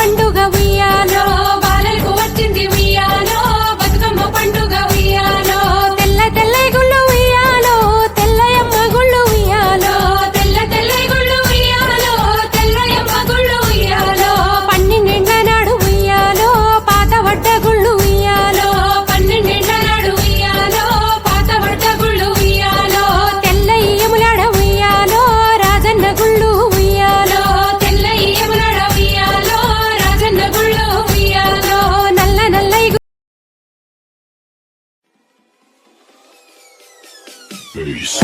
పండుగ ఉయ్యాలో బాలలకు వచ్చింది ఉయ్యాలో బతుకమ్మ పండుగ ఉయ్యాలో తెల్ల తెల్ల గుళ్ళు ఉయ్యాలో తెల్లయమ్మ గుళ్ళు ఉయ్యాలో తెల్ల తెల్ల గుళ్ళు ఉయ్యాలో తెల్లయమ్మ గుళ్ళు ఉయ్యాలో 12 నాడు ఉయ్యాలో పాత వడ్డ గుళ్ళు ఉయ్యాలో 12 నాడు ఉయ్యాలో పాత వడ్డ గుళ్ళు ఉయ్యాలో తెల్ల ఈయములాడ ఉయ్యాలో రాజన్న గుళ్ళు ఉయ్యాలో తెల్ల ఈయములాడ ఉయ్యాలో రాజన్న గుళ్ళు ఉయ్యాలో నల్ల నల్ల Peace.